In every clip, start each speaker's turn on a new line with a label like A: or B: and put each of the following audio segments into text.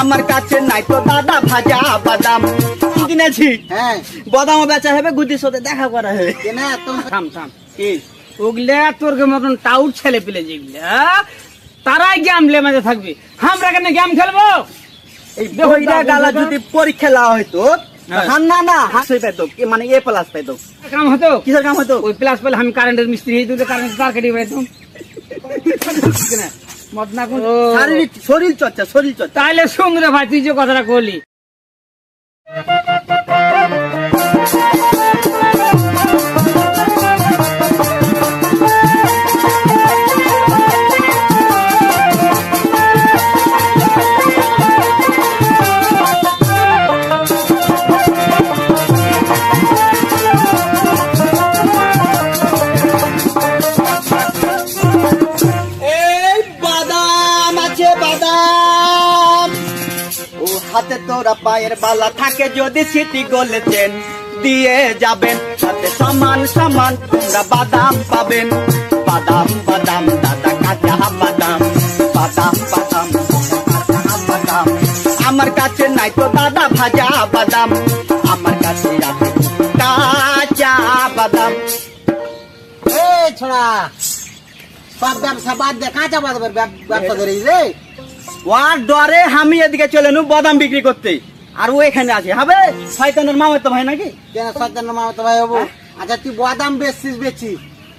A: আমার কাছে নাই তো দাদা ভাজা বাদাম কিনেছি।
B: হ্যাঁ
A: বাদাম বেচা হবে, গুদির সাথে দেখা করা হবে।
B: কেনা তুমি
C: থাম থাম ওগুলা তোর মতন টাউট ছেলে পেলে যেগুলা তারাই গেম লেমাজে থাকবে, আমরা কেন গেম খেলবো?
A: এই বইরা গালা যদি পরীক্ষা লাওয়া হইতো, না না হাসি পাইতো, মানে এ প্লাস পাইতো।
C: কাম হতো
A: কিসের কাম হতো?
C: ওই প্লাস পেলে আমি কারেন্টের মিস্ত্রি হয়ে দিলে কারেন্ট তার কেটে পাইতাম। মদ না কোন
A: শারীরিক শরীর চর্চা, শরীর চর্চা।
C: তাইলে শুন রে ভাই, তুই যে কথাটা কলি
A: হাতে তোরা পায়ের বালা থাকে, যদি সিটি গলেছেন দিয়ে যাবেন, সাথে সমান সমান তোমরা বাদাম পাবেন। বাদাম বাদাম দাদা কাঁচা বাদাম, বাদাম বাদাম কাঁচা বাদাম। আমার কাছে নাই তো দাদা ভাজা বাদাম, আমার কাছে আছে কাঁচা বাদাম।
B: এই ছোড়া সব ব্যবসা বাদ দে, কাঁচা বাদামের ব্যবসা ধরেই রে।
A: ওয়ার ডরে আমি এদিকে চলে নু বাদাম বিক্রি করতে, আর ও এখানে আছে হবে শয়তানের মামাতো ভাই নাকি?
B: কেন সত্যান্ন মামা তো ভাই হবো? আচ্ছা তুই বাদাম বেচছিস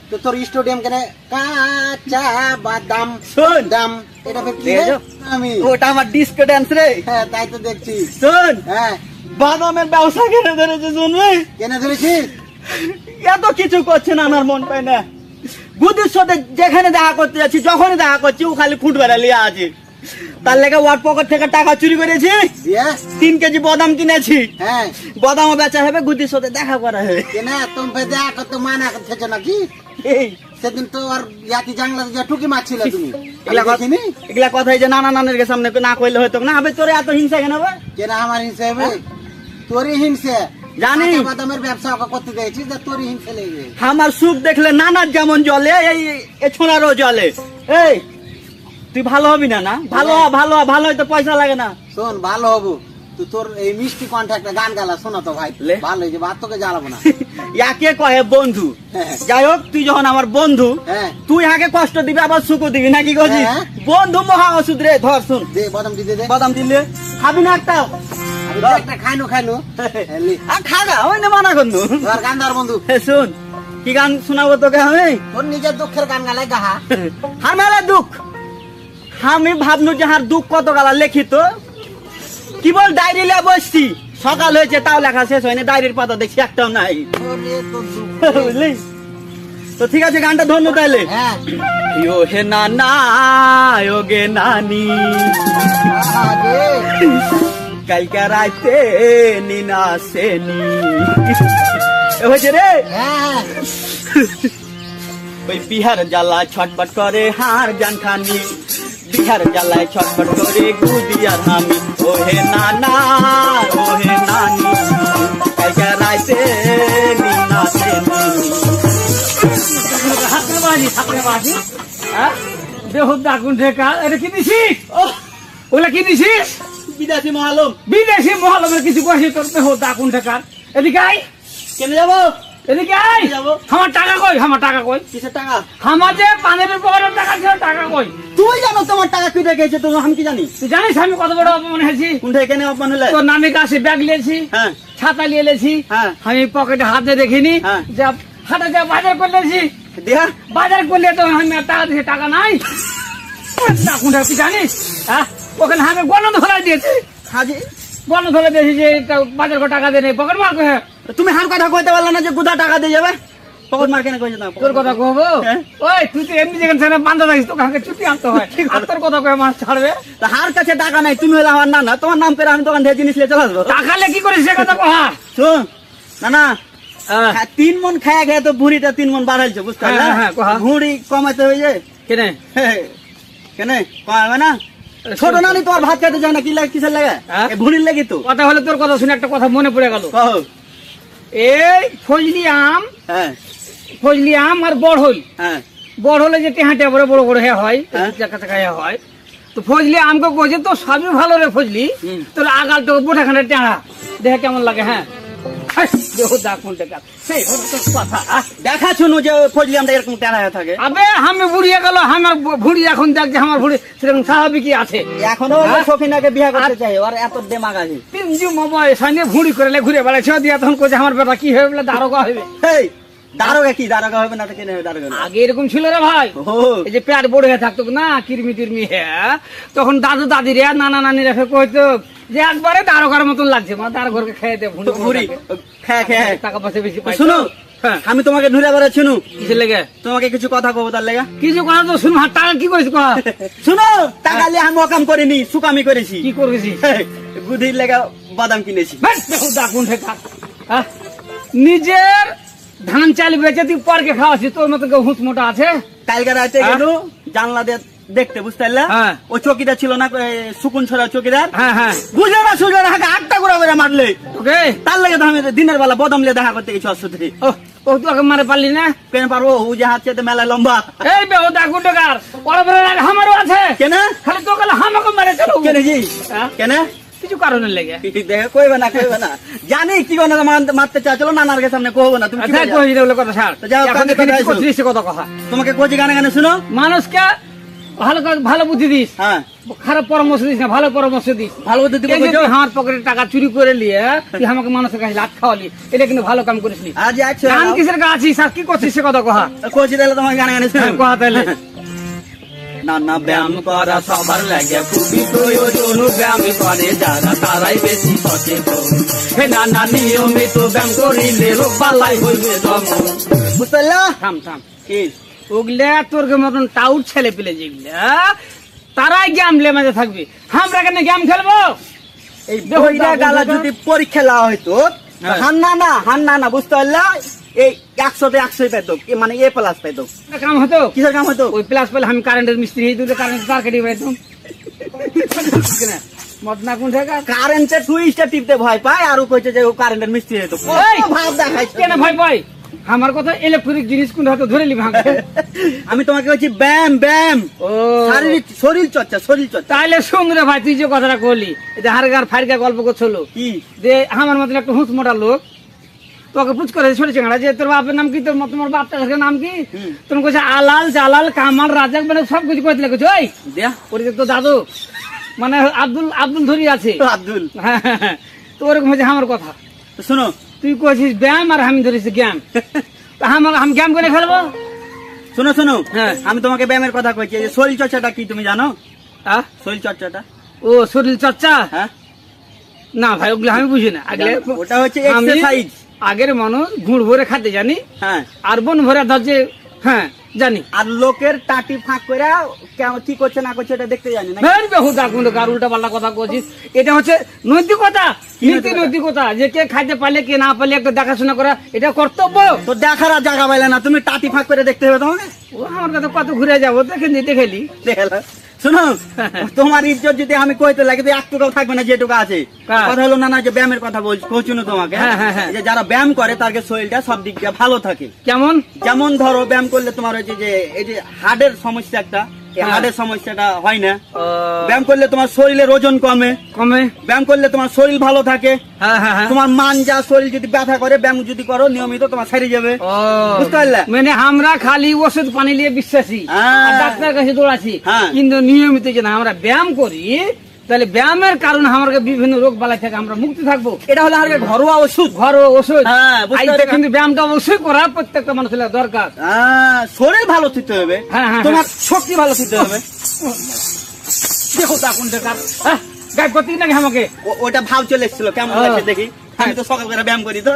B: তো তোর স্টেডিয়াম কেন কাঁচা বাদাম
A: শোন
B: দাম এটা ফের কি রে?
A: দেখেছো?
B: আমি
A: ওটা আমার ডিস্কো ড্যান্স রে।
B: হ্যাঁ তাই তো দেখছি।
A: শোন
B: হ্যাঁ
A: বাদামের ব্যবসা কেনে ধরেছে শুনবে,
B: কেন ধরেছিস?
A: এত কিছু করছে না, আমার মন পায় না। বুদ্ধির সাথে যেখানে দেখা করতে যাচ্ছি, যখনই দেখা করছি ও খালি ফুট বেড়া লিয়া আছে। তার লেগে ওয়ার পকেট থেকে টাকা চুরি করেছি,
B: দিয়ে
A: 3 কেজি বাদাম কিনেছি।
B: হ্যাঁ
A: বাদাম বেচা হবে, গুদির সাথে দেখা করা হবে।
B: কেন তুমি ফের দেখা করতে মানা করতেছ নাকি?
A: এই
B: সেদিন তো আর ইয়াতি জাংলা যে টুকি মারছিল তুমি,
A: এগুলা কথা
B: দেখিনি?
A: এগুলা কথাই যে নানা নানের সামনে না কইলে হয়তো না হবে। তোরে এত হিংসা কেন হবে?
B: কেন আমার হিংসা হবে? তোরই হিংসা।
A: জানি।
B: কাঁচা বাদামের ব্যবসা ওকে করতে দিয়েছিস, তোরই হিংসা লেগে।
A: আমার সুখ দেখলে নানার যেমন জলে, এই ছোড়ারও জলে। এই তুই ভালো হবি না? না ভালো হ, ভালো হ, ভালো হয়তো পয়সা লাগে না।
B: শোন ভালো হবো তুই, তোর এই মিষ্টি কণ্ঠে একটা গান গালা শোনা তো ভাই,
A: লে।
B: ভালো হয়েছে, আর তোকে জ্বালাবো না।
A: একে কহে বন্ধু।
B: হ্যাঁ।
A: যাই হোক, তুই যখন আমার বন্ধু,
B: হ্যাঁ
A: তুই আগে কষ্ট দিবি আবার সুখ দিবি নাকি গজি?
B: হ্যাঁ।
A: বন্ধু মহা ওষুধ রে। ধর শুন,
B: দে বাদাম দিয়ে দে।
A: বাদাম দিলে খাবি না একটা?
B: আমি তো একটা খাইনু লি।
A: খাগা ওই না মানা করনু।
B: ধর গান ধর বন্ধু।
A: শুন, কি গান শোনাবো তোকে আমি?
B: তোর নিজের দুঃখের গান গালাই গাহা।
A: হার মেলা দুঃখ। আমি ভাবনু যে হার দুঃখ কত গালা লিখিত, কি বল ডায়েরি লিয়ে বসছি, সকাল হয়েছে তাও লেখা শেষ হয়নি, ডায়েরির পাতা দেখছি একটাও নাই।
B: ওরে তোর দুঃখ।
A: বুঝলি? তো ঠিক আছে, গানটা ধন্য তাইলে।
B: হ্যাঁ
A: ইয়ো হে নানা ও গে নানি,
B: আরে
A: কালকে রাতে নিনা সেনি হয়েছে রে।
B: হ্যাঁ
A: ওই বিহার জ্বালা ছটপট করে হাড় জান খানি, বিহার জ্বালায় ছটপট করে গুদিয়া থামি। ও হে নানা ও হে নানি, কালকে রাতে নিনা সেনি।
C: হাতে বাজি হ্যাঁ বেহুদা কোন ঠেকা এটা কি দিছিস? ওগুলা কি দিছিস?
A: বিদেশি মহালম।
C: বিদেশি মহলমের কিছু কয়েছি তোর বেহুদা কোন ঠেকার। এদিকে আই,
A: কেন যাবো?
C: এদিকে আই।
A: যাবো।
C: আমার টাকা কই? আমার টাকা কই?
A: কিসের টাকা?
C: আমার যে পানের পকেটের টাকা ছিল, টাকা কই?
A: তুই জানো তোমার টাকা কুইটা গেছে, তুমি আমি কি জানি?
C: তুই জানিস আমি কত বড় অপমান হয়েছি?
A: কোনটা এখানে অপমান হলে?
C: তোর নামের কাছে ব্যাগ নিয়েছি,
A: হ্যাঁ
C: ছাতা নিয়ে এলেছি,
A: হ্যাঁ।
C: আমি পকেটে হাতে দেখিনি,
A: হ্যাঁ।
C: যা হাতে যা বাজার করলেছি,
A: দেহা
C: বাজার করলে তো আমি আর টাকা দিয়েছি, টাকা নাই। তুই জানিস? হ্যাঁ, ওখানে আমি গণ ধরা দিয়েছি,
A: হাজি
C: গণ ধরে দিয়েছি যে বাজার করে টাকা দিয়ে পকেট মার করে।
A: তুমি হার কথা কইতে পারলা না যে গুদা টাকা দিয়ে যাবে? পকেট মার কেন কইছ না?
C: তোর কথা কহবো?
A: হ্যাঁ।
C: ওই তুই তো এমনি যেখানে বান্ধা থাকিস, তোকে আগে ছুটি আনতে হয়, আর তোর কথা কয়ে মাছ ছাড়বে?
A: তা হার কাছে টাকা নাই, তুমি হলে আমার না, তোমার নাম করে আমি দোকান থেকে জিনিস নিয়ে চলে আসবো।
C: টাকালে কি করিস সে কথা কহা।
A: শোন না না, 3 মন খায়া খেয়ে তো ভুঁড়িটা 3 মন বাড়াইছে, বুঝতে পারলে?
C: হ্যাঁ, হ্যাঁ, কহা।
A: ভুঁড়ি কমাইতে হয়ে যায়
C: কেনে
A: কেন কমাবে না? ছোট নানি তোমার ভাত খাইতে যায় না, কি লাগে কিসের লাগে?
C: হ্যাঁ?
A: ভুঁড়ির লাগি তো।
C: কথা হলে তোর কথা শুনে একটা কথা মনে পড়ে গেল।
A: কও।
C: এই ফজলি আম,
A: হ্যাঁ
C: ফজলি আম আর বড়হল,
A: হ্যাঁ
C: বড় হলে যে টেহাটে বড় বড় বড় হ্যাঁ হয়
A: হ্যাঁ।
C: চাকা চাকা হ্যাঁ হয় তো ফজলি আমাকে কইছে তো সবই ভালো রে ফজলি
A: হুম।
C: তোর আগালটা বোঠাখানে টেঁড়া দেখে কেমন লাগে হ্যাঁ দেখো দা কোনটা কাজ সেই হলো তোর কথা
A: দেখা শুনু যে ফজলি আমরা এরকম টেরা হয়ে থাকে
C: আবে আমি বুড়িয়ে গেল আমার ভুড়ি এখন দেখ যে আমার ভুড়ি সেরকম স্বাভাবিকই আছে
A: এখনো
C: হ্যাঁ?
A: সখিনাকে বিয়ে করতে চাই ওর এত দেমাগ আছে
C: তিনজু মোবাইল সামনে ভুড়ি করে ঘুরে বেড়াচ্ছে দিয়া তখন কইছে আমার বেটা কি হবে বলে দারোগা হবে
A: এই দারোগা কি দারোগা হবে না তো কেন হবে দারোগা না?
C: আগে এরকম ছিল রে ভাই
A: ও
C: এই যে পেট বড় হয়ে থাকতো না কিরমি টিরমি হ্যাঁ তখন দাদু দাদি রে নানা নানি রেখে কইতো যে একবারে দারোগার মতন লাগছে মা দারোগারকে খেয়ে দে ভুঁড়ি
A: ঘুরি খেয়ে খেয়ে
C: টাকা পয়সা বেশি পাই
A: শুনো
C: হ্যাঁ
A: আমি তোমাকে ধরে বেড়া শুনু
C: কিসের লেগে
A: তোমাকে কিছু কথা কবো তার লেগা
C: কিছু কথা তো শুন হাত টাকা কি করিস কহ
A: শুনো টাকা নিয়ে আমি অকাম করিনি সুকামি করেছি
C: কি করবি
A: গুদির লেগা বাদাম কিনেছি
C: নিজের ধান চাল বেচে তুই পরকে খাওয়াছি তোর মতো কেউ হুঁস মোটা আছে
A: কালকে রাতে
C: হ্যাঁ?
A: গেল জানলা দিয়ে দেখতে বুঝতে পারলে
C: হ্যাঁ।
A: ও চকিদার ছিল না সুকুন ছড়া চকিদার
C: হ্যাঁ হ্যাঁ
A: বুঝলে না সুঝলে না হাঁকে 8টা করে করে মারলে
C: ওকে
A: তার লেগে তো আমি দিনের বেলা বদম লিয়ে দেখা করতে গেছি অসুধে
C: ও ও তোকে মারে পারলি না
A: কেন পারবো ও যে হাত চেতে মেলা লম্বা
C: এই বে ও দা গুন্ডকার ওরা বলে রাগ আমারও আছে
A: কেন
C: খালি তো গেলে আমাকে মারে চলো
A: কেন জি
C: হ্যাঁ?
A: কেন
C: কিছু কারণের লেগে
A: দেখে কইবে না জানি কি কোনো মারতে চাচ্ছিল নানার কাছে সামনে কহবো না তুমি কি
C: আচ্ছা
A: বলছো?
C: কই দিলে কথা ছাড়
A: তো যাও,
C: এখন
A: কানে
C: এখানে
A: কথা
C: কি
A: আইসো।
C: করছিস সে কথা কথা
A: তোমাকে কোচি গানে গানে শুনো
C: মানুষকে ভালো বুদ্ধি দিস
A: হ্যাঁ
C: খারাপ পরামর্শ দিস না ভালো পরামর্শ দিস
A: ভালো বুদ্ধি দিবো
C: এই যে
A: কইছো?
C: তুই আমার পকেটে টাকা চুরি করে নিয়ে তুই আমাকে মানুষের কাছে লাট খাওয়ালি এটা কিন্তু ভালো কাম করিস নি
A: আজ একশো
C: গান কিসের কাছে আছিস আর কি করছিস সে কথা কহা
A: কোচি দিলে তোমাকে গানে গানে শুনো
C: হ্যাঁ, কহা তাহলে
A: নানা ব্যায়াম করা সবার লাগে খুবই প্রয়োজন ব্যায়াম করে যারা তারাই বেশি সচেতন হে নানা নিয়মিত ব্যায়াম করিলে রোগ বালাই হইবে দমন বুঝতে পারলা
C: থাম থাম
A: কি
C: ওগুলা তোর মতন টাউট ছেলে পেলে যেগুলা তারাই গেম লেমাজে থাকবে আমরা কেন গেম খেলবো
A: এই
C: দেখো,
A: বইটা
C: দেখো,
A: গালা
C: দেখো।
A: যদি পরীক্ষা লাওয়া হইতো
C: হ্যাঁ।
A: হান্না না বুঝতে পারলা এই 100তে 100 পেতো মানে এ প্লাস পেতো
C: একটা কাম হতো
A: কিসের কাম হতো
C: ওই প্লাস পেলে আমি কারেন্টের মিস্ত্রি হয়ে দিলে কারেন্ট তার কেটে বেড়াইতাম মত না কোন জায়গা
A: কারেন্টের সুইচটা টিপতে ভয় পায় আর ও কইছে যে ও কারেন্টের মিস্ত্রি হতো
C: এই!
A: ভাব দেখাইছে
C: কেন ভাই ভাই আমার কথা ইলেকট্রিক জিনিস কোন হয়তো ধরে নিবি আমাকে
A: আমি তোমাকে বলছি ব্যায়াম
C: ও
A: শারীরিক শরীর চর্চা
C: তাইলে শুন রে ভাই তুই যে কথাটা করলি এই যে হারগার ফারগা গল্প করছিল
A: কি
C: যে আমার মতন একটা হুঁস মোটা লোক তোকে পুচ করে ছোট চিংড়া যে তোর বাপের নাম কি তোর তোমার বাপটার নাম কি
A: হুম।
C: তুমি কইছে আলাল জালাল কামাল রাজাক মানে সব কিছু কইতে লাগছে ওই
A: দিয়া
C: ওর তো দাদু মানে আব্দুল ধরি আছে
A: আব্দুল
C: হ্যাঁ, হ্যাঁ, হ্যাঁ। তো ওরকম হচ্ছে আমার কথা
A: তো শুনো
C: তুই কইছিস ব্যায়াম আর আমি ধরেছি জ্ঞান আমি জ্ঞান করে ফেলবো
A: শুনো
C: হ্যাঁ।
A: আমি তোমাকে ব্যায়ামের কথা কইছি এই যে শরীর চর্চাটা কি তুমি জানো
C: আহ?
A: শরীর চর্চাটা
C: ও শরীর চর্চা
A: হ্যাঁ
C: না ভাই ওগুলো আমি বুঝি না আগলে
A: ওটা হচ্ছে
C: আমি
A: এক্সারসাইজ
C: আগের মানুষ গুড় ভরে খাতে জানি
A: হ্যাঁ
C: আর বন ভরে ধরছে হ্যাঁ জানি
A: আর লোকের টাটি ফাঁক করে কেমন কি করছে না করছে এটা দেখতে জানি না
C: উল্টা পাল্টা কথা করছিস এটা হচ্ছে নৈতিকতা
A: কি
C: নীতি নৈতিকতা যে কে খাইতে পারলে কে না পারলে একটা দেখাশোনা করা এটা কর্তব্য
A: তো দেখার আর জায়গা পাইলে না তুমি টাটি ফাঁক করে দেখতে হবে তোমাকে
C: ও আমার কাছে কত ঘুরে যাবো দেখে নিতে খেলি
A: দেখলা শুনো তোমার ইজ্জত যদি আমি কইতে লাগে তো একটুকাও থাকবে না যেটুকু আছে
C: কার?
A: কথা হলো না যে ব্যায়ামের কথা বলছি না তোমাকে
C: হ্যাঁ, হ্যাঁ, হ্যাঁ।
A: এই যে যারা ব্যায়াম করে তার শরীরটা সব দিক দিয়ে ভালো থাকে
C: কেমন
A: যেমন ধরো ব্যায়াম করলে তোমার হচ্ছে যে এই যে হার্টের সমস্যা একটা এই
C: হ্যাঁ।
A: হার্টের সমস্যাটা হয় না
C: ও,
A: ব্যায়াম করলে তোমার শরীরের ওজন কমে
C: কমে
A: ব্যায়াম করলে তোমার শরীর ভালো থাকে
C: হ্যাঁ হ্যাঁ হ্যাঁ
A: তোমার মান যা শরীর যদি ব্যথা করে ব্যায়াম যদি করো নিয়মিত তোমার সেরে যাবে
C: ও
A: বুঝতে পারলে?
C: মানে আমরা খালি ওষুধ পানি নিয়ে বিশ্বাসী
A: হ্যাঁ।
C: আর ডাক্তার কাছে দৌড়াচ্ছি
A: হ্যাঁ।
C: কিন্তু নিয়মিত যে না আমরা ব্যায়াম করি তাহলে ব্যায়ামের কারণে আমাকে বিভিন্ন রোগ বালাই থেকে আমরা মুক্তি থাকবো
A: এটা হলো আর ঘরোয়া ওষুধ
C: ঘরোয়া ওষুধ
A: হ্যাঁ, বুঝতে
C: আইতে
A: পারলাম।
C: কিন্তু ব্যায়ামটা অবশ্যই করা প্রত্যেকটা মানুষের দরকার
A: শরীর ভালো থাকতে হবে
C: হ্যাঁ, হ্যাঁ,
A: তোমার শক্তি ভালো থাকতে হবে
C: দেখো তা কোন দরকার গাইড করতে নাকি আমাকে
A: ওটা ভাব চলে এসেছিল কেমন
C: হ্যাঁ।
A: লাগছে দেখি আমি তো সকাল করে ব্যায়াম করি তো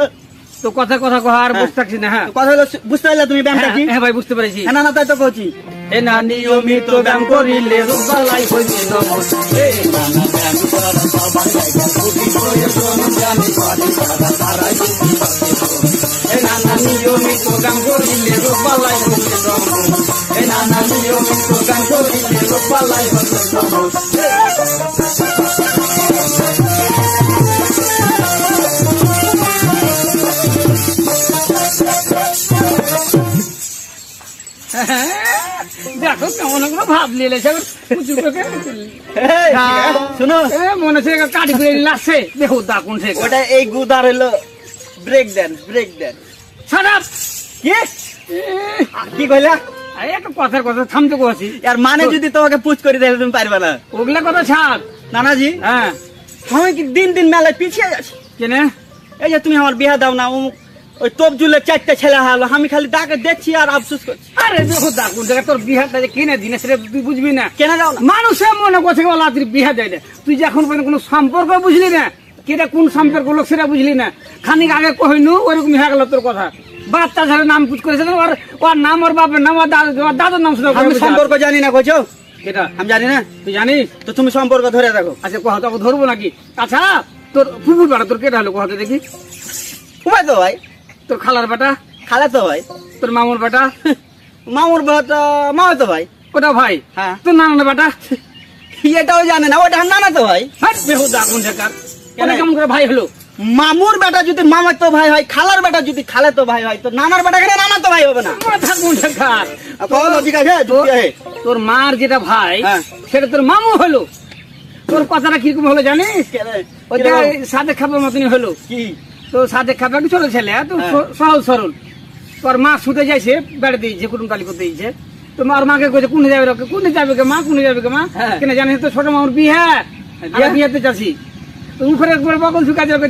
C: তো কথা কথা কহা আর
A: হ্যাঁ।
C: বুঝতে পারছি না হ্যাঁ
A: তো কথা হলো বুঝতে পারলে তুমি ব্যায়ামটা কি
C: হ্যাঁ ভাই বুঝতে পেরেছি
A: হ্যাঁ, না তাই তো কইছি
C: এ না নিয়মিত ব্যায়াম করিলে রোগ বালাই হইবে দমন এ না ব্যায়াম করা সবার লাগে খুবই প্রয়োজন জানি পারি তারা তারাই বেশি সচেতন এ না নিয়মিত ব্যায়াম করিলে রোগ বালাই হইবে দমন এ না নিয়মিত ব্যায়াম করিলে রোগ বালাই হইবে দমন দেখো কেমন করে ভাব নিলে সে উঁচু করে
A: এই, শুনো
C: মনে হচ্ছে কাটি করে লাগছে দেখো দাকুন সে
A: ওটা এই গুদার হলো ব্রেক দেন
C: সারাপ
A: কি কইলা
C: একটা কথার কথা থামতে কছি
A: আর মানে যদি তোমাকে পুচ করে দিলে তুমি পারবে না
C: ওগুলা কথা ছাড়
A: নানাজি
C: হ্যাঁ
A: আমি কি দিন দিন মেলায় পিছিয়ে যাচ্ছি
C: কেনে
A: এই যে তুমি আমার বিয়া দাও না ওই তবজুলের 4টা ছেলে হলো আমি খালি ডাকে দেখছি আর আফসোস করছি
C: আরে দেখো দাকুন জায়গা তোর বিহারটা যে কিনে দিনে সেটা তুই বুঝবি না
A: কেন দাও না
C: মানুষের মনে করছে বলা তুই বিহা দেয় না তুই যে এখন পর্যন্ত কোনো সম্পর্ক বুঝলি না কেটা কোন সম্পর্ক লোক সেটা বুঝলি না খানিক আগে কহিনু ওইরকম হয়ে গেল তোর কথা বাচ্চা ছেলে নাম পুজ করেছে ওর নাম ওর বাপের নাম ওর দাদার নাম শুনে
A: আমি সম্পর্ক জানি না কইছো
C: কেটা
A: আমি জানি না
C: তুই জানিস
A: তো তুমি সম্পর্ক ধরে রাখো
C: আচ্ছা কথা তোকে ধরবো নাকি আচ্ছা তোর ফুফুর বেটা তোর কেটা হলো কথা দেখি
A: উপায় তো ভাই
C: তোর খালার বেটা
A: খালা তো ভাই
C: তোর মামুর বেটা
A: মামুর বেটা মামা তো ভাই
C: ওটা ভাই
A: হ্যাঁ
C: তোর নানার বেটা
A: এটাও জানে না ওটা নানা তো ভাই
C: হাট বেহুদা কোন শেখার কেন কেমন করে ভাই হলো
A: মামুর বেটা যদি মামা তো ভাই হয় খালার বেটা যদি খালে তো ভাই হয় তো নানার বেটা কেন নানা তো ভাই হবে না
C: মাথা কোন শেখার
A: কখন লজিক আছে যুক্তি আছে
C: তোর মার যেটা ভাই
A: হ্যাঁ।
C: সেটা তোর মামু হলো তোর কথাটা কিরকম হলো জানিস ওই যে
A: কিরকম?
C: সাদে খাবার মতনই হলো
A: কি
C: তো সাদে খাবার একটু ছোট ছেলে তো
A: হ্যাঁ।
C: সহজ সরল তোর মা শুতে যাইছে বেড়ে দিয়েছে কুটুম তালি করতে দিয়েছে তোমার মাকে কইছে কোনে যাবে রে কোনে যাবে কে মা কোনে যাবে কে মা
A: হ্যাঁ।
C: কেন জানিস তো ছোট মামুর বিয়ে
A: বিয়ে?
C: বিয়েতে যাচ্ছি তো উপরে একবার বকল ঝুঁকা যাবে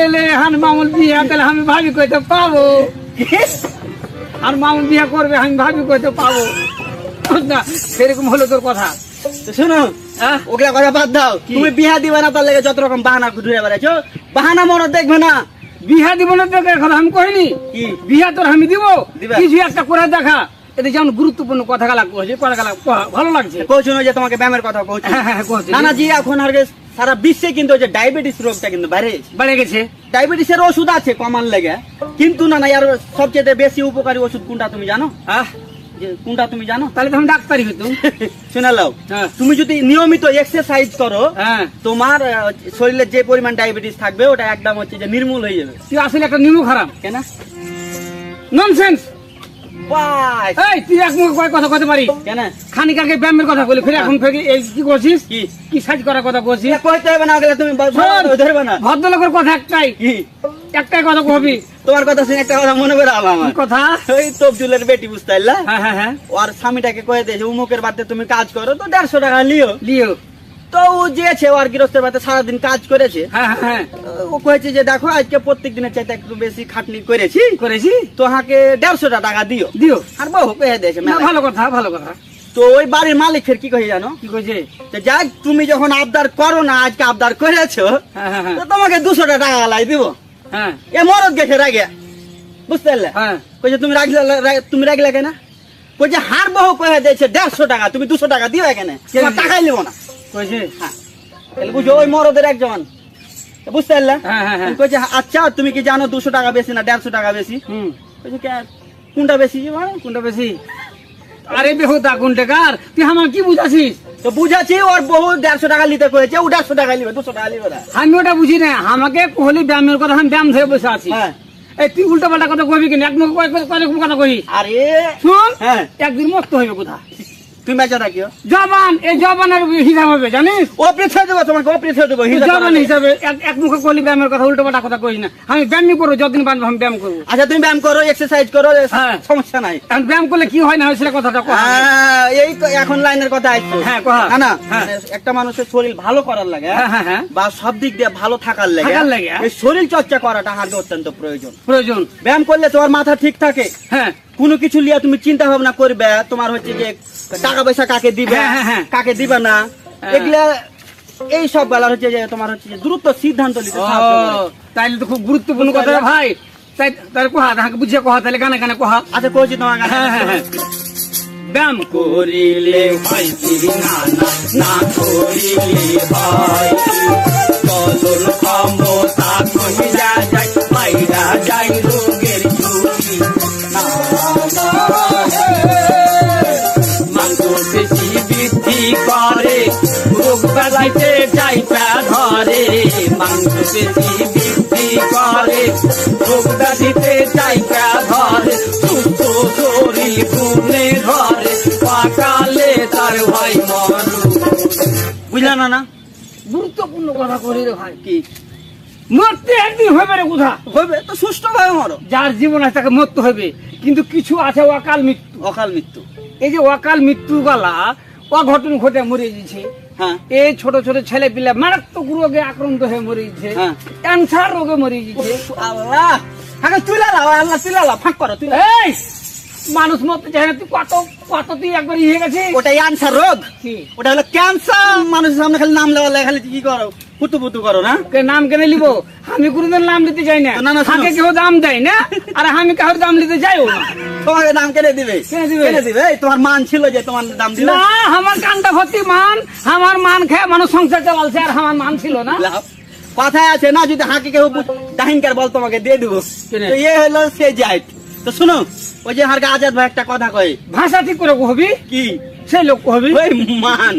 C: লে হান মামুল বিয়ে তাহলে আমি ভাবি কইতে পাবো আর মামুল বিয়ে করবে আমি ভাবি কইতে পাবো না সেরকম হলো তোর কথা
A: তো শোনো
C: হ্যাঁ?
A: ওগুলা কথা বাদ দাও
C: কি?
A: তুমি বিয়া দিবে না তার লেগে যত রকম বাহানা ঘুরে বেড়াচ্ছো বাহানা মনে দেখবে না
C: বিহা দিব না তোকে এখন আমি কইনি
A: কি?
C: বিহা তোর আমি দিব
A: দিবা?
C: কিছু একটা করে দেখা এতে যেমন গুরুত্বপূর্ণ কথা গালা কইছে কথা গালা ভালো লাগছে
A: কৌছো যে তোমাকে ব্যায়ামের কথা কৌছো
C: হ্যাঁ, হ্যাঁ, কইছে।
A: নানাজি এখন আর সারা বিশ্বে কিন্তু ওই যে ডায়াবেটিস রোগটা কিন্তু বেড়ে গেছে।
C: বেড়ে গেছে
A: ডায়াবেটিসের ওষুধ আছে কমান লেগে কিন্তু না আর সবচেয়ে বেশি উপকারী ওষুধ কোনটা তুমি জানো
C: হ্যাঁ
A: যে কোনটা তুমি জানো
C: তাহলে তো আমি ডাক্তারই হইতো
A: শুনে লাও
C: হ্যাঁ।
A: তুমি যদি নিয়মিত এক্সারসাইজ করো
C: হ্যাঁ
A: তোমার শরীরে যে পরিমাণ ডায়াবেটিস থাকবে ওটা একদম হচ্ছে যে নির্মূল হয়ে যাবে
C: তুই আসলে একটা নিমু খারাপ
A: কেন
C: ননসেন্স
A: বাই
C: এই তুই এক মুখে কয় কথা কইতে পারি
A: কেন
C: খানিক আগে ব্যায়ামের কথা বলি ফিরে এখন ফের এই কি করছিস
A: কি
C: কি সাজ করার কথা করছিস
A: এটা কইতে হবে না গেলে তুমি ধরবে না
C: ভদ্রলোকের কথা একটাই
A: কি
C: একটাই কথা কবি
A: তোমার কথা শুনে একটা কথা মনে করে আলো আমার
C: কি কথা
A: ওই তবজুলের বেটি বুঝতে পারলা
C: হ্যাঁ হ্যাঁ হ্যাঁ
A: ওর স্বামীটাকে কয়ে দিয়েছে উমুকের বাড়িতে তুমি কাজ করো তো 150 টাকা লিও
C: লিও
A: তো ও যেছে ওর গৃহস্থের বাড়িতে সারাদিন কাজ করেছে
C: হ্যাঁ হ্যাঁ হ্যাঁ
A: ও কয়েছে যে দেখো আজকে প্রত্যেক দিনের চাইতে একটু বেশি খাটনি করেছি
C: করেছি
A: তো হাকে 150 টাকা দিও
C: দিও
A: আর বহু কয়ে দিয়েছে
C: না,
A: মেলায়।
C: ভালো কথা ভালো কথা
A: তো ওই বাড়ির মালিক ফের কি কহে জানো
C: কি কইছে
A: যে যাক তুমি যখন আবদার করো না আজকে আবদার করেছো
C: হ্যাঁ হ্যাঁ হ্যাঁ
A: তো তোমাকে 200 টাকা লাই দিব
C: হ্যাঁ
A: এ মরদ গেছে রাগে বুঝতে পারলে
C: হ্যাঁ
A: কইছে তুমি রাগলে কেন কইছে হার বহু কয়ে দিয়েছে 150 টাকা তুমি 200 টাকা দিও এখানে তোমার টাকাই লিব না
C: কইছে
A: হ্যাঁ তাহলে বুঝো ওই মরদের একজন বুঝতে পারলে
C: হ্যাঁ হ্যাঁ হ্যাঁ
A: কইছে আচ্ছা তুমি কি জানো 200 টাকা বেশি না 150 টাকা বেশি
C: হুম
A: কইছে কোনটা বেশি মানে
C: কোনটা বেশি আরে বেহুদা কোন টাকার তুই আমার কি বুঝাছিস
A: তো বুঝাচ্ছি ওর বহু 150 টাকা নিতে কয়েছে ও 150 টাকা নিবে 200 টাকা নিবে না
C: আমি ওটা বুঝি না আমাকে কোহলি ব্যায়ামের কথা আমি ব্যায়াম ধরে বসে আছি
A: হ্যাঁ
C: এই তুই উল্টা পাল্টা কথা কবি কিনা এক মুখ কয়েক কথা কই
A: আরে
C: শুন
A: হ্যাঁ
C: একদিন মস্ত হইবে কোথা
A: তুমি বেঁচে রাখিও
C: জবান এই জবানের হিসাব হবে জানিস
A: ও পৃথে দেবো তোমাকে ও পৃথে দেবো হিসাব
C: জবান
A: করা
C: হিসাবে এক মুখে কোহলি ব্যায়ামের কথা উল্টা পাল্টা কথা কই না আমি ব্যায়াম করবো যতদিন পারবো আমি ব্যায়াম করবো
A: আচ্ছা তুমি ব্যায়াম করো এক্সারসাইজ করো
C: হ্যাঁ।
A: সমস্যা নাই
C: এখন ব্যায়াম করলে কি হয় না হয় সেটা কথাটা কহ
A: এই তো এখন লাইনের কথা আসছে
C: হ্যাঁ, কহা।
A: না না
C: হ্যাঁ।
A: মানে একটা মানুষের শরীর ভালো করার লাগে
C: হ্যাঁ হ্যাঁ হ্যাঁ
A: বা সব দিক দিয়ে ভালো থাকার লাগে
C: থাকার লাগে, হ্যাঁ।
A: এই শরীর চর্চা করাটা আগে অত্যন্ত প্রয়োজন
C: প্রয়োজন
A: ব্যায়াম করলে তোমার মাথা ঠিক থাকে
C: হ্যাঁ
A: কোনো কিছু লিয়া তুমি চিন্তা ভাবনা করবে তোমার হচ্ছে যে টাকা পয়সা কাকে দিবে
C: হ্যাঁ, হ্যাঁ, হ্যাঁ।
A: কাকে দিবে না
C: হ্যাঁ।
A: এগুলা এই সব বেলার হচ্ছে যে তোমার হচ্ছে যে দ্রুত সিদ্ধান্ত নিতে সাহায্য করে।
C: তাইলে তো খুব গুরুত্বপূর্ণ কথা রে ভাই তাই তাই কোহা তাকে বুঝিয়ে কোহা তাহলে গানে গানে কোহা
A: আচ্ছা কইছি তোমার কাছে।
C: হ্যাঁ হ্যাঁ হ্যাঁ ব্যায়াম করিলে হয় কি না না না করিলে হয় কদর ক্ষমতা কহিয়া যায় পাইরা যায় রোগের ঝুঁকি না মাংস বেশি বৃদ্ধি করে রোগ ব্যাধিতে যাইতা ধরে মাংস বেশি বৃদ্ধি করে রোগ ব্যাধিতে যাইতা ধরে সুস্থ শরীর গুণে ধরে পাকা
A: বুঝলা না না
C: গুরুত্বপূর্ণ কথা করি রে ভাই।
A: কি
C: মরতে একদিন হবে রে কোথা,
A: হবে তো সুস্থ ভাবে মরো।
C: যার জীবন আছে তাকে মরতে হবে, কিন্তু কিছু আছে অকাল মৃত্যু।
A: অকাল মৃত্যু।
C: এই যে অকাল মৃত্যু গালা অঘটন ঘটে মরে গেছে,
A: হ্যাঁ
C: এই ছোট ছোট ছেলে পিলা মারাত্মক রোগে আক্রান্ত হয়ে মরে গেছে,
A: হ্যাঁ।
C: ক্যান্সার রোগে মরে গেছে।
A: আল্লাহ আগে তুলে লাও, আল্লাহ তুলে লাও, ফাঁক করো তুলে।
C: এই মানুষ মরতে চায় না, তুই কত কত তুই একবার ইয়ে গেছে।
A: ওটাই আনসার রোগ,
C: কি?
A: ওটা হলো ক্যান্সার। মানুষের সামনে খালি নাম লেওয়া লাগে, খালি কি করো পুতু পুতু করো না।
C: কে নাম কেনে লিবো? আমি কোনদিন নাম দিতে চাই না,
A: না, না, শোনো।
C: আগে কেউ দাম দেয় না, আর আমি কারোর দাম দিতে চাইও না।
A: তোমাকে নাম কেটে দিবে,
C: কেনে দিবে?
A: কেটে দিবে। এই তোমার মান ছিল যে তোমার দাম দিবে
C: না, আমার কানটা ভর্তি মান, আমার মান খেয়ে মানুষ সংসার চালালছে, আর আমার মান ছিল না।
A: লাভ। কথায় আছে না, যদি হাঁকে কেউ দাহিনকার বল তোমাকে দিয়ে দেবো।
C: কেনে?
A: তো এ হলো সে যাইট। তো শুনো, ওই যে হারকা আজাদ ভাই একটা কথা কয়।
C: ভাষা ঠিক করে হবি,
A: কি
C: সেই লোক হবি।
A: ওই মান।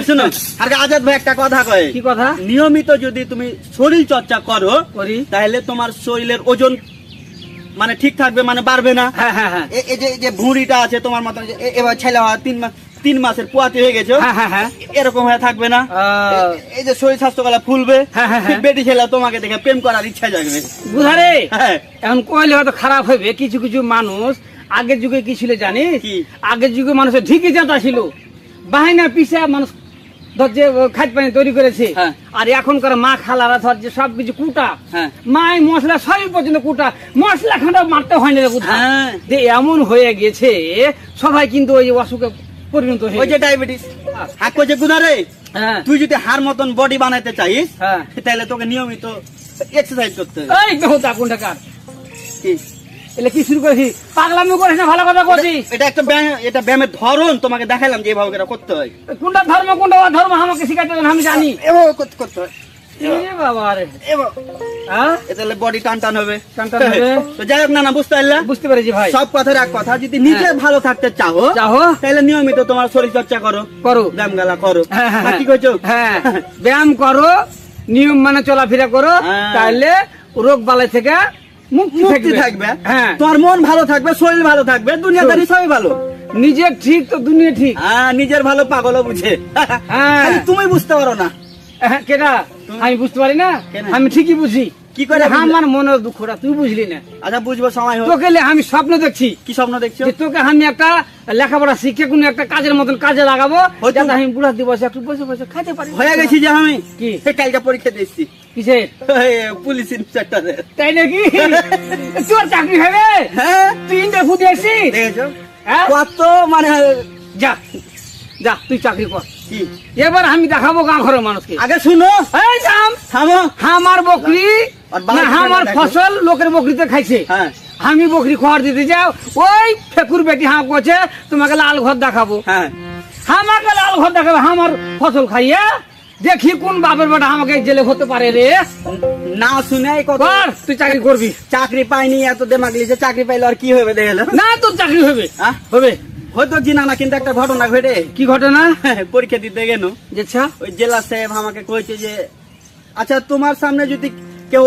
A: শুনো, হারকা আজাদ ভাই একটা কথা কয়।
C: কি কথা?
A: নিয়মিত যদি তুমি শরীর চর্চা করো
C: করি।
A: তাহলে তোমার শরীরের ওজন মানে ঠিক থাকবে, মানে বাড়বে না।
C: হ্যাঁ হ্যাঁ হ্যাঁ
A: এই যে ভুঁড়িটা আছে তোমার মতন, এবার ছেলে হওয়া 3 মাসের পোয়াতি হয়ে গেছে,
C: হ্যাঁ হ্যাঁ হ্যাঁ।
A: এরকম হয়ে থাকবে না।
C: আহ,
A: এই যে শরীর স্বাস্থ্য গলা ফুলবে,
C: হ্যাঁ, হ্যাঁ, হ্যাঁ।
A: বেটি ছেলে তোমাকে দেখে প্রেম করার ইচ্ছা জাগবে।
C: বুঝারে
A: হ্যাঁ
C: এখন কইলে হয়তো খারাপ হবে। কিছু কিছু মানুষ আগের যুগে কি ছিল জানিস?
A: কি?
C: আগের যুগে মানুষের ঠিকই জাতা ছিল, বাহিনা পিছে মানুষ ধর যে খাদ্য পানি তৈরি করেছে।
A: হ্যাঁ।
C: আর এখনকার মা খালারা ধর যে সবকিছু কুটা,
A: হ্যাঁ।
C: মাই মশলা সবই পর্যন্ত কুটা, মশলা খান্ডা মারতে হয় না রে কোথাও।
A: হ্যাঁ।
C: যে এমন হয়ে গেছে সবাই কিন্তু ওই অসুখে পরিণত হয়ে
A: ওই যে
C: গেছে।
A: ডায়াবেটিস হাক করছে গুদারে।
C: হ্যাঁ
A: তুই যদি হার মতন বডি বানাইতে চাইস
C: হ্যাঁ।
A: তাহলে তোকে নিয়মিত এক্সারসাইজ করতে হবে।
C: এই দেখো তা কোনটা কার
A: কি?
C: এলে কি শুরু করেছি? পাগলামি করিস না, ভালো কথা করছিস।
A: এটা একটা ব্যায়াম, এটা ব্যায়ামের ধরন তোমাকে দেখাইলাম যে এভাবে করে করতে হয়।
C: কোনটা ধর্ম কোনটা অধর্ম আমাকে শিখাতে হবে না, আমি জানি।
A: এভাবে করতে হয়।
C: এ বাবা রে,
A: এভাবে।
C: হ্যাঁ
A: তাহলে বডি টান টান হবে।
C: টান টান হবে।
A: তো যাই হোক, না না, বুঝতে পারলে?
C: বুঝতে পেরেছি ভাই।
A: সব কথার এক কথা, যদি নিজে ভালো থাকতে চাও
C: চাহো
A: তাহলে নিয়মিত তোমার শরীর চর্চা করো,
C: করো।
A: ব্যায়াম গালা করো।
C: হ্যাঁ হ্যাঁ
A: না, কি করছো?
C: হ্যাঁ, ব্যায়াম করো, নিয়ম মানে চলাফেরা করো,
A: হ্যাঁ।
C: তাহলে রোগ বালাই থেকে মুক্তি
A: মুক্তি
C: থাকবে।
A: থাকবে।
C: হ্যাঁ,
A: তোমার মন ভালো থাকবে, শরীর ভালো থাকবে, দুনিয়াদারি সবই ভালো।
C: নিজের ঠিক তো দুনিয়া ঠিক।
A: হ্যাঁ, নিজের ভালো পাগলও বুঝে।
C: হ্যাঁ।
A: খালি তুমি বুঝতে পারো না।
C: হ্যাঁ, কেনা আমি বুঝতে পারি না,
A: কেন?
C: আমি ঠিকই বুঝি।
A: কি করে বুঝলে?
C: আমার মনের দুঃখটা তুই বুঝলি না।
A: আচ্ছা, বুঝবো, সময় হোক।
C: তোকে আমি স্বপ্ন দেখছি
A: কি স্বপ্ন দেখছো?
C: যে তোকে আমি একটা লেখাপড়া শিখে কোনো একটা কাজের মতন কাজে লাগাবো,
A: হয়তো।
C: যাতে আমি বুড়া দিবসে একটু বসে বসে খাইতে পারি।
A: হয়ে গেছি যে আমি
C: কি?
A: এই কালকে পরীক্ষা দিয়েছি
C: কিসে?
A: পুলিশ ইন্সপেক্টরে।
C: তাই নাকি? তোর চাকরি হবে?
A: হ্যাঁ,
C: তুই ইন্টারভিউ দিয়েছিস?
A: দেখেছো
C: হ্যাঁ?
A: কত মানে।
C: যা যা তুই চাকরি কর।
A: কি?
C: এবার আমি দেখাবো গাঁ ঘরের মানুষকে।
A: আগে শুনো,
C: এই যাম,
A: থামো।
C: আমার বকরি
A: আর বাবা
C: না
A: কি
C: আমার
A: দেখো?
C: ফসল লোকের বকরিতে খাইছে,
A: হ্যাঁ
C: আমি বকরি খড় দিতে যাও, ওই ফেকুর বেটি হাঁ করছে তোমাকে লাল ঘর দেখাবো।
A: হ্যাঁ,
C: আমাকে লাল ঘর দেখাবে আমার ফসল খাইয়া, দেখি কোন বাপের বেটা আমাকে জেলে হতে পারে রে।
A: না শুনে এই কথা।
C: কর, তুই চাকরি করবি।
A: চাকরি পাইনি, এত দেমাগ লিখে চাকরি পাইলে আর কি হবে দেখলো।
C: না তোর চাকরি হবে।
A: হ্যাঁ?
C: হবে।
A: হয়তো জিনা না, কিন্তু একটা ঘটনা ঘটে।
C: কি ঘটনা?
A: পরীক্ষা দিতে গেল,
C: যেছা
A: ওই জেলা সাহেব আমাকে কয়েছে যে আচ্ছা তোমার সামনে যদি কেউ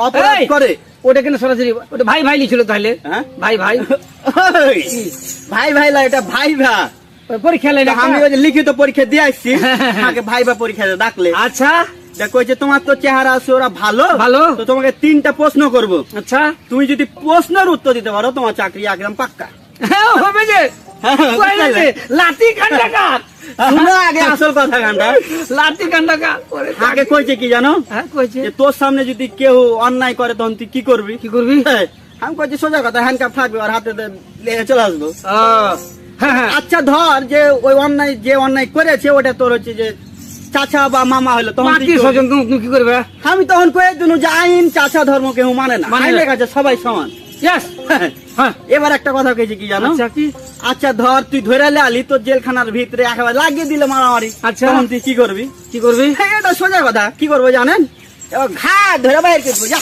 A: অপরাধ
C: এই!
A: করে।
C: ওটা কেন সরাসরি? ওটা ভাই ভাই লিছিল তাহলে?
A: হ্যাঁ?
C: ভাই ভাই
A: ওই, ভাই ভাই লা, এটা ভাই ভা।
C: পরীক্ষা লাইন
A: আমি ওই যে লিখিত পরীক্ষা দিয়ে আসছি,
C: হ্যাঁ।
A: আমাকে ভাই ভা পরীক্ষা ডাকলে।
C: আচ্ছা
A: তা কইছে তোমার তো চেহারা আছে ওরা ভালো
C: ভালো।
A: তো তোমাকে 3টা প্রশ্ন করব,
C: আচ্ছা
A: তুমি যদি প্রশ্নের উত্তর দিতে পারো তোমার চাকরি একদম পাক্কা।
C: হ্যাঁ, হবে যে কই গেছে? লাঠি কান্ডা কাট।
A: শুনো আগে আসল কথা গানটা।
C: লাঠি কান্ডা কাট।
A: আগে কইছে কি জানো,
C: হ্যাঁ কইছে
A: যে তোর সামনে যদি কেউ অন্যায় করে তখন তুই কি করবি?
C: কি করবি?
A: হ্যাঁ, আমি কইছি সোজা কথা, হ্যান্ডকাপ থাকবে আর হাতে নিয়ে চলে আসবো।
C: হ্যাঁ হ্যাঁ
A: আচ্ছা ধর যে ওই অন্যায়, যে অন্যায় করেছে ওটা তোর হচ্ছে যে চাচা বা মামা হলো, তখন তুই
C: বাকি
A: কি করবি?
C: স্বজন তুমি কি করবে?
A: আমি তখন কয়ে দিনু যে আইন চাচা ধর্ম কেউ মানে না,
C: মানে না।
A: আইনের কাছে সবাই সমান।
C: ইয়েস। হ্যাঁ
A: এবার একটা কথা কইছি কি জানো,
C: আচ্ছা কি?
A: আচ্ছা ধর তুই ধরে আলি তোর জেলখানার ভিতরে একেবারে লাগিয়ে দিলে মারামারি,
C: আচ্ছা।
A: তখন তুই কি করবি?
C: কি করবি?
A: হ্যাঁ, এটা সোজা কথা। কি করবো জানেন? এবার ঘা ধরে বাইর করবো, যা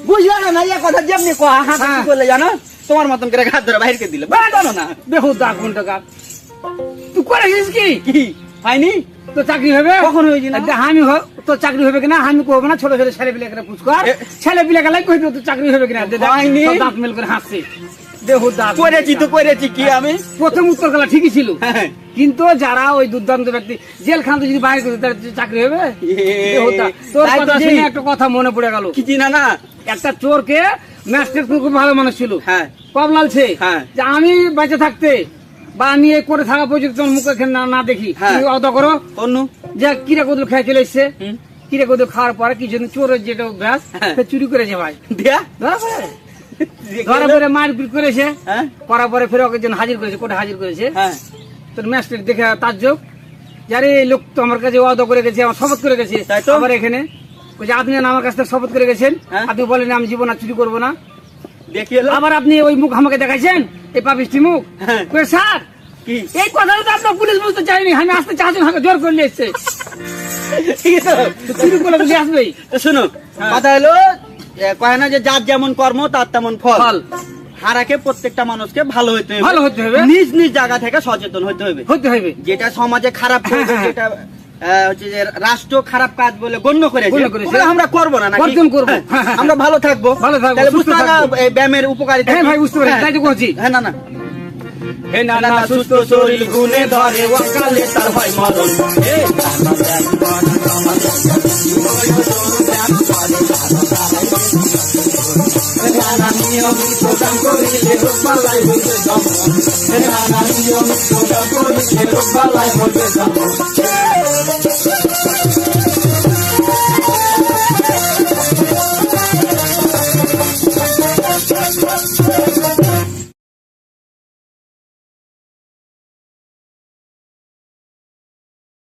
A: বুঝলে না? না, এই কথা যেমনি কয়া হাত
C: হ্যাঁ।
A: কি করলে জানো, তোমার মতন করে ঘাত ধরে বাইর করে দিলে জানো না।
C: দেখো দা কোনটা কাট। তুই করেছিস কি?
A: কি হয়নি?
C: তো চাকরি হবে?
A: কখন হয়েছে না?
C: আমি তো চাকরি হবে কিনা আমি করবো না, ছোট ছোট ছেলে পিলাকে পুচকার ছেলে পিলাকে লাই কইতো তো চাকরি হবে কিনা।
A: হয়নি।
C: দাঁত মেল করে হাসছে। দেখো দাঁত
A: করেছি তো করেছি কি আমি।
C: প্রথম উত্তর গলা ঠিকই ছিল,
A: হ্যাঁ।
C: কিন্তু যারা ওই দুর্দান্ত ব্যক্তি জেলখানা যদি বাইরে করে তার চাকরি হবে তোর
A: তাই তো
C: কথা
A: জি।
C: শুনে একটা কথা মনে পড়ে গেল
A: কি চিনা না?
C: একটা চোরকে ম্যাজিস্ট্রেট খুব ভালো মানুষ ছিল
A: হ্যাঁ
C: কব লালছে
A: হ্যাঁ।
C: যে আমি বেঁচে থাকতে বা আমি এই করে থাকা পর্যন্ত তোমার মুখে না দেখি
A: হ্যাঁ।
C: তুমি অত করো
A: অন্য
C: যে কিরে কদুল খেয়ে চলে এসছে
A: হুম।
C: কিরে কদুল খাওয়ার পরে কিছু চোরের যেটা অভ্যাস
A: হ্যাঁ।
C: সে চুরি করেছে ভাই
A: দিয়া
C: ঘরে ফেরে মারপিট করেছে
A: হ্যাঁ
C: করার পরে ফের ওকে যেন হাজির করেছে কোর্টে হাজির করেছে
A: হ্যাঁ
C: তোর ম্যাজিস্ট্রেট দেখে তাজ্জব যারে এই লোক তো আমার কাছে ওয়াদা করে গেছে আমার শপথ করে গেছে
A: তাই তো।
C: আবার এখানে বলছে আপনি না আমার কাছ থেকে শপথ করে গেছেন
A: হ্যাঁ।
C: আপনি বলেন আমি জীবন আর চুরি করবো না
A: দেখি এলো
C: আবার আপনি ওই মুখ আমাকে দেখাইছেন এই পাপিষ্টি মুখ
A: হ্যাঁ।
C: কই, স্যার
A: কি
C: এই কথাটা তো আপনার পুলিশ বুঝতে চাইনি আমি আসতে চাচ্ছি আমাকে জোর করে নিয়ে এসছে
A: ঠিক আছে
C: তো চুরি করে বুঝে আসবেই
A: তো শুনো
C: হ্যাঁ।
A: কথা হলো কয় না যে যার যেমন কর্ম তার তেমন ফল
C: ফল
A: হারাকে প্রত্যেকটা মানুষকে ভালো হতে হবে
C: ভালো হতে হবে।
A: নিজ নিজ জায়গা থেকে সচেতন হতে হবে
C: হতে হবে
A: যেটা সমাজে খারাপ করেছে,
C: হ্যাঁ, হ্যাঁ।
A: যেটা হচ্ছে যে রাষ্ট্র খারাপ কাজ বলে গণ্য করেছে
C: গণ্য করেছে।
A: ওগুলো আমরা করবো না নাকি?
C: বর্জন করবো।
A: হ্যাঁ,
C: হ্যাঁ, হ্যাঁ।
A: আমরা ভালো থাকবো
C: ভালো থাকবো,
A: তাহলে
C: সুস্থ
A: বুঝতে পারলা
C: থাকবো।
A: এই ব্যায়ামের উপকারিতা
C: হ্যাঁ
A: কি?
C: ভাই, বুঝতে পারছি,
A: হ্যাঁ।
C: তাই তো বলছি।
A: হ্যাঁ না না
C: হে নানা সুস্থ শরীর গুনে ধরে ওয়াকালে তার হয় মরণ হে নানা ব্যায়াম কর, আমার নানা নিয়মিত কাম করিলে রোগ বালাই হইবে দমন হে নানা নিয়মিত কাম করিলে রোগ বালাই হইবে দমন